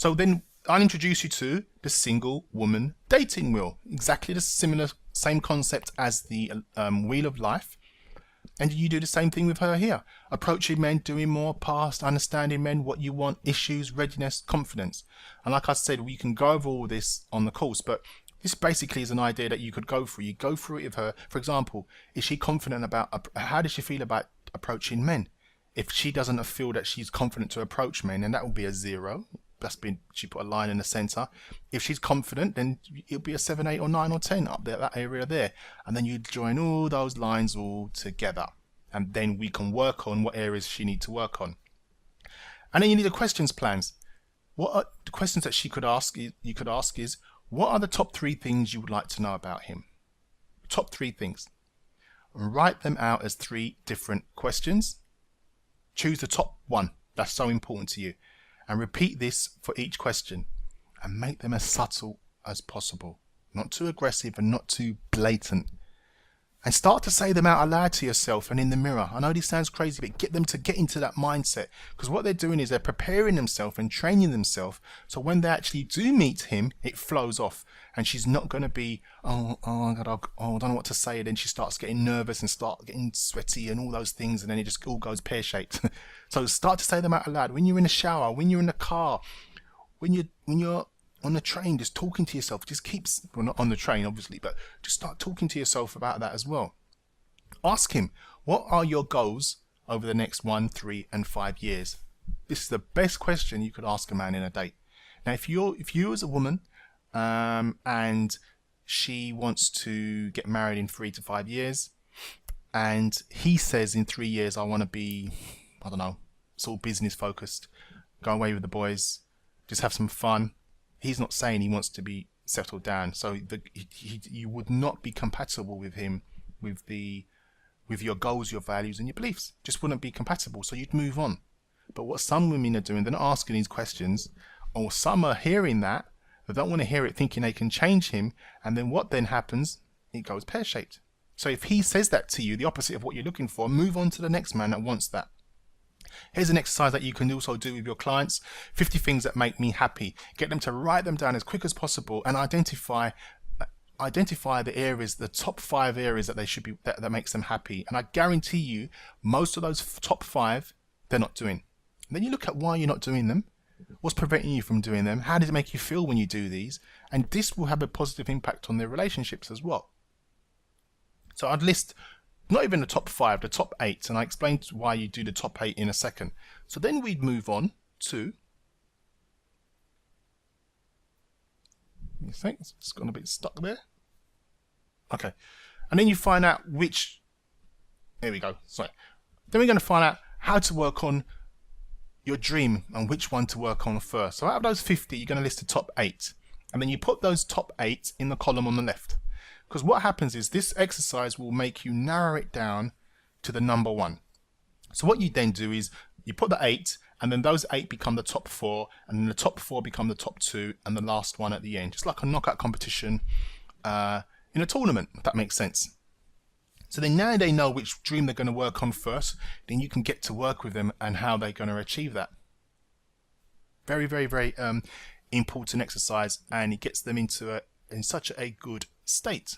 So then I'll introduce you to the single woman dating wheel. Exactly the same concept as the wheel of life. And you do the same thing with her here. Approaching men, doing more, past, understanding men, what you want, issues, readiness, confidence. And like I said, we can go over all this on the course, but this basically is an idea that you could go through. You go through it with her. For example, is she confident about, how does she feel about approaching men? If she doesn't feel that she's confident to approach men, then that will be a 0. She put a line in the center. If she's confident, then it'll be a 7, 8, or 9, or 10 up there, that area there. And then you join all those lines all together. And then we can work on what areas she needs to work on. And then you need the questions plans. What are the questions that she could ask? You could ask is, what are the top 3 things you would like to know about him? Top 3 things. Write them out as 3 different questions. Choose the top 1. That's so important to you. And repeat this for each question. And make them as subtle as possible. Not too aggressive and not too blatant. And start to say them out aloud to yourself and in the mirror. I know this sounds crazy, but get them to get into that mindset. Because what they're doing is they're preparing themselves and training themselves. So when they actually do meet him, it flows off. And she's not going to be, oh, I don't know what to say. And then she starts getting nervous and start getting sweaty and all those things. And then it just all goes pear-shaped. So start to say them out aloud. When you're in the shower, when you're in the car, when you're on the train, just talking to yourself. Just keeps, well, not on the train, obviously, but just start talking to yourself about that as well. Ask him, what are your goals over the next 1, 3, and 5 years? This is the best question you could ask a man in a date. Now, if you as a woman, and she wants to get married in 3 to 5 years, and he says in 3 years, I want to be, I don't know, sort of business focused, go away with the boys, just have some fun. He's not saying he wants to be settled down, so you would not be compatible with him with your goals, your values, and your beliefs. Just wouldn't be compatible, so you'd move on. But what some women are doing, they're not asking these questions, or some are hearing that, they don't want to hear it, thinking they can change him, and then what then happens? It goes pear-shaped. So if he says that to you, the opposite of what you're looking for, move on to the next man that wants that. Here's an exercise that you can also do with your clients. 50 things that make me happy. Get them to write them down as quick as possible and identify the areas, the top 5 areas that they should be that makes them happy. And I guarantee you, most of those top 5 they're not doing. And then you look at why you're not doing them. What's preventing you from doing them? How does it make you feel when you do these? And this will have a positive impact on their relationships as well. So I'd list not even the top 5, the top 8, and I explained why you do the top 8 in a second. So then we'd move on to, you think it's gone a bit stuck there? Okay, and then you find out which, there we go, sorry. Then we're going to find out how to work on your dream and which one to work on first. So out of those 50, you're going to list the top 8, and then you put those top 8 in the column on the left. Because what happens is this exercise will make you narrow it down to the number 1. So what you then do is you put the 8, and then those 8 become the top 4, and then the top 4 become the top 2, and the last one at the end. Just like a knockout competition in a tournament, if that makes sense. So then now they know which dream they're going to work on first, then you can get to work with them and how they're going to achieve that. Very, very, very important exercise, and it gets them into in such a good state.